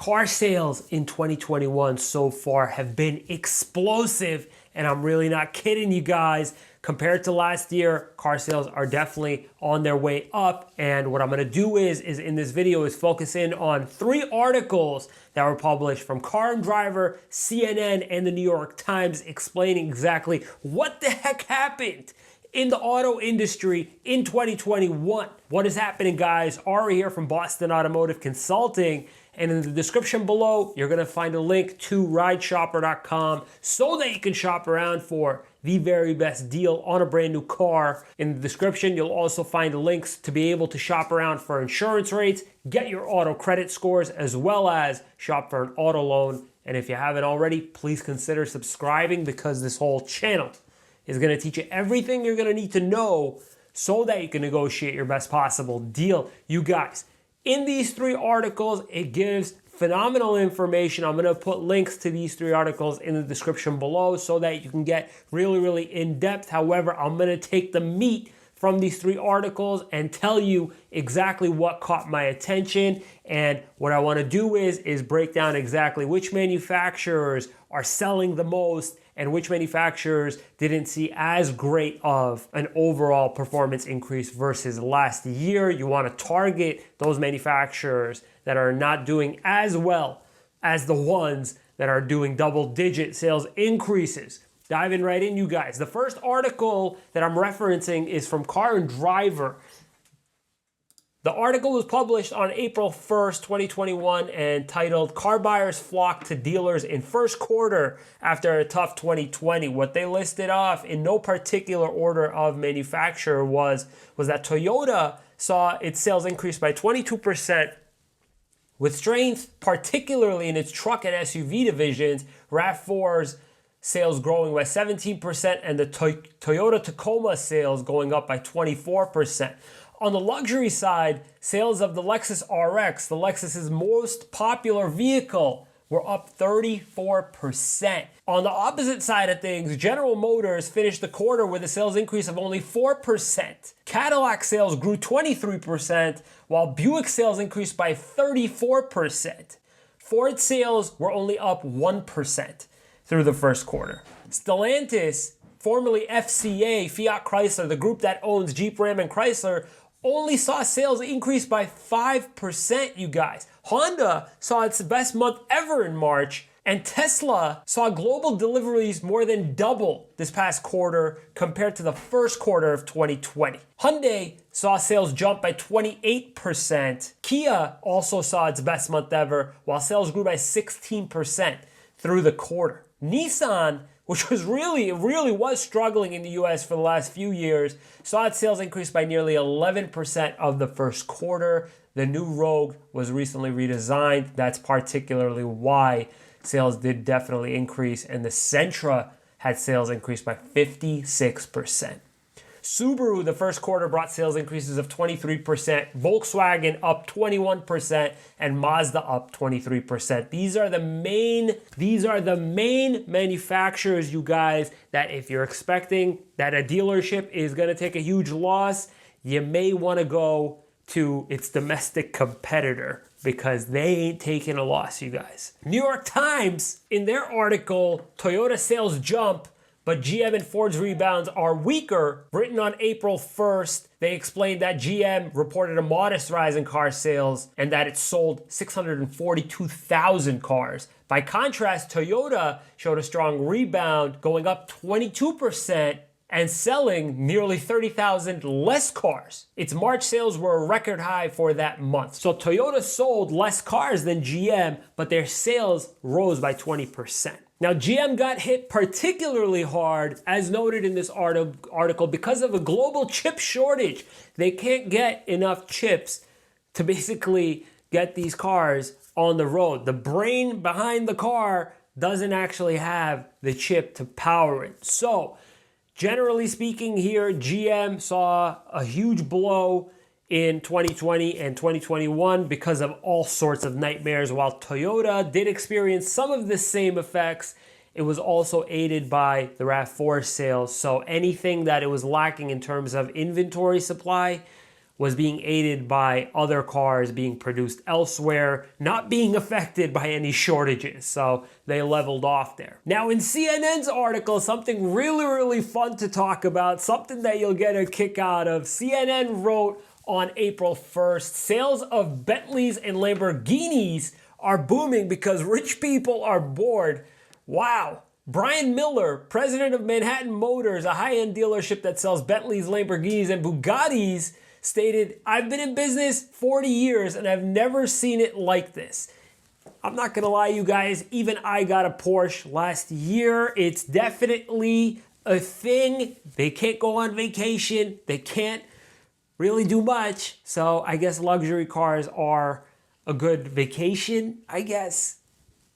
Car sales in 2021 so far have been explosive, and I'm really not kidding you guys. Compared to last year, car sales are definitely on their way up. And what I'm gonna do is in this video is focus in on 3 articles that were published from Car and Driver, CNN, and the New York Times explaining exactly what the heck happened in the auto industry in 2021. What is happening, guys? Ari here from Boston Automotive Consulting. And in the description below, you're gonna find a link to rideshopper.com so that you can shop around for the very best deal on a brand new car. In the description, you'll also find links to be able to shop around for insurance rates, get your auto credit scores, as well as shop for an auto loan. And if you haven't already, please consider subscribing, because this whole channel is gonna teach you everything you're gonna need to know so that you can negotiate your best possible deal. You guys, in these 3 articles, it gives phenomenal information. I'm gonna put links to these 3 articles in the description below so that you can get really in depth. However, I'm gonna take the meat from these 3 articles and tell you exactly what caught my attention. And what I wanna do is break down exactly which manufacturers are selling the most and which manufacturers didn't see as great of an overall performance increase versus last year. You want to target those manufacturers that are not doing as well as the ones that are doing double-digit sales increases. Diving right in, you guys. The first article that I'm referencing is from Car and Driver. The article was published on April 1st, 2021, and titled "Car Buyers Flock to Dealers in First Quarter After a Tough 2020." What they listed off in no particular order of manufacturer was that Toyota saw its sales increase by 22%, with strength particularly in its truck and SUV divisions. RAV4's sales growing by 17%, and the Toyota Tacoma sales going up by 24%. On the luxury side, sales of the Lexus RX, the Lexus's most popular vehicle, were up 34%. On the opposite side of things, General Motors finished the quarter with a sales increase of only 4%. Cadillac sales grew 23%, while Buick sales increased by 34%. Ford sales were only up 1% through the first quarter. Stellantis, formerly FCA, Fiat Chrysler, the group that owns Jeep, Ram, and Chrysler, only saw sales increase by 5%, you guys. Honda saw its best month ever in March, and Tesla saw global deliveries more than double this past quarter compared to the first quarter of 2020. Hyundai saw sales jump by 28%. Kia also saw its best month ever, while sales grew by 16% through the quarter. Nissan, which was really was struggling in the US for the last few years, saw its sales increase by nearly 11% of the first quarter. The new Rogue was recently redesigned. That's particularly why sales did definitely increase, and the Sentra had sales increase by 56%. Subaru, the first quarter, brought sales increases of 23%, Volkswagen up 21%, and Mazda up 23%. These are the main manufacturers, you guys, that if you're expecting that a dealership is gonna take a huge loss, you may wanna go to its domestic competitor, because they ain't taking a loss, you guys. New York Times, in their article, "Toyota Sales Jump, but GM and Ford's rebounds are weaker," written on April 1st, they explained that GM reported a modest rise in car sales and that it sold 642,000 cars. By contrast, Toyota showed a strong rebound, going up 22% and selling nearly 30,000 less cars. Its March sales were a record high for that month. So Toyota sold less cars than GM, but their sales rose by 20%. Now, GM got hit particularly hard, as noted in this article, because of a global chip shortage. They can't get enough chips to basically get these cars on the road. The brain behind the car doesn't actually have the chip to power it. So, generally speaking here, GM saw a huge blow in 2020 and 2021 because of all sorts of nightmares. While Toyota did experience some of the same effects, it was also aided by the RAV4 sales. So anything that it was lacking in terms of inventory supply was being aided by other cars being produced elsewhere, not being affected by any shortages. So they leveled off there. Now in CNN's article, something really, really fun to talk about, something that you'll get a kick out of. CNN wrote on April 1st, sales of Bentleys and Lamborghinis are booming because rich people are bored. Wow. Brian Miller, president of Manhattan Motors, a high-end dealership that sells Bentleys, Lamborghinis, and Bugattis, stated, "I've been in business 40 years and I've never seen it like this." I'm not gonna lie, you guys, even I got a Porsche last year. It's definitely a thing. They can't go on vacation. They can't really do much. So I guess luxury cars are a good vacation, I guess.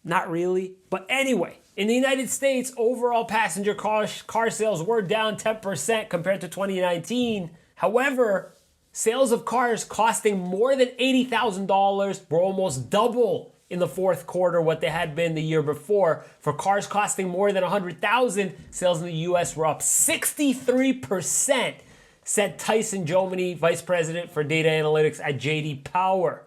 Not really. But anyway, in the United States, overall passenger car sales were down 10% compared to 2019. However, sales of cars costing more than $80,000 were almost double in the fourth quarter what they had been the year before. For cars costing more than $100,000, sales in the US were up 63%, said Tyson Jomini, vice president for data analytics at JD Power.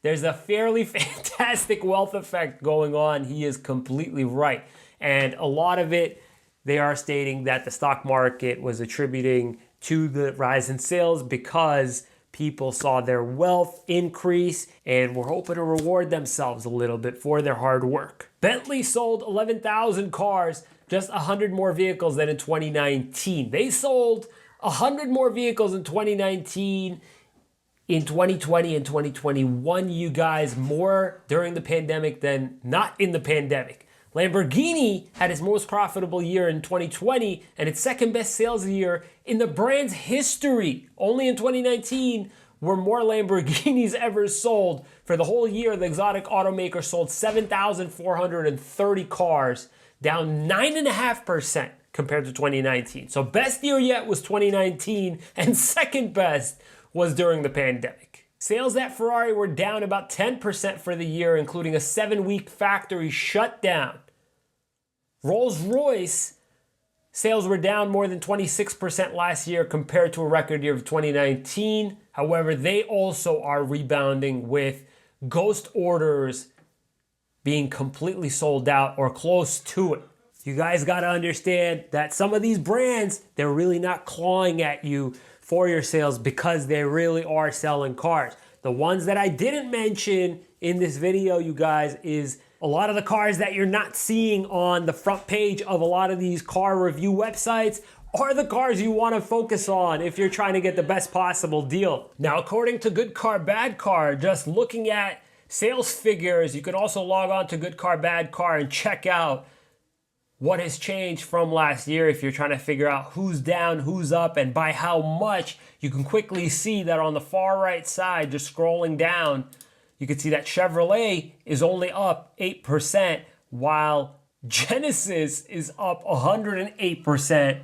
There's a fairly fantastic wealth effect going on. He is completely right. And a lot of it, they are stating that the stock market was attributing to the rise in sales because people saw their wealth increase and were hoping to reward themselves a little bit for their hard work. Bentley sold 11,000 cars, just 100 more vehicles than in 2019. They sold 100 more vehicles in 2019. In 2020 and 2021, you guys, more during the pandemic than not in the pandemic. Lamborghini had its most profitable year in 2020 and its second best sales year in the brand's history. Only in 2019 were more Lamborghinis ever sold. For the whole year, the exotic automaker sold 7,430 cars, down 9.5% compared to 2019. So best year yet was 2019, and second best was during the pandemic. Sales at Ferrari were down about 10% for the year, including a 7-week factory shutdown. Rolls-Royce sales were down more than 26% last year compared to a record year of 2019. However, they also are rebounding with ghost orders being completely sold out or close to it. You guys got to understand that some of these brands, they're really not clawing at you for your sales because they really are selling cars. The ones that I didn't mention in this video, you guys, is a lot of the cars that you're not seeing on the front page of a lot of these car review websites are the cars you want to focus on if you're trying to get the best possible deal. Now, according to Good Car, Bad Car, just looking at sales figures, you can also log on to Good Car, Bad Car and check out what has changed from last year. If you're trying to figure out who's down, who's up, and by how much, you can quickly see that on the far right side, just scrolling down, you can see that Chevrolet is only up 8%, while Genesis is up 108%,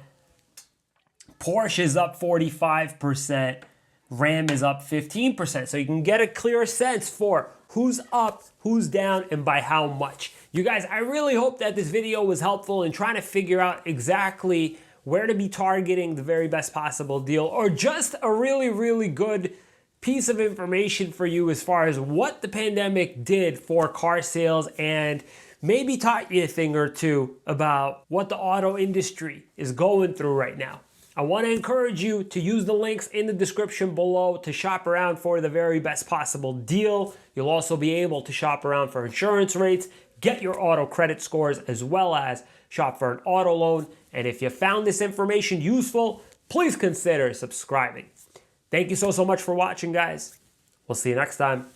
Porsche is up 45%, Ram is up 15%. So you can get a clear sense for who's up, who's down, and by how much. You guys, I really hope that this video was helpful in trying to figure out exactly where to be targeting the very best possible deal, or just a really, really good piece of information for you as far as what the pandemic did for car sales, and maybe taught you a thing or two about what the auto industry is going through right now. I want to encourage you to use the links in the description below to shop around for the very best possible deal. You'll also be able to shop around for insurance rates, get your auto credit scores, as well as shop for an auto loan. And if you found this information useful, please consider subscribing. Thank you so much for watching, guys. We'll see you next time.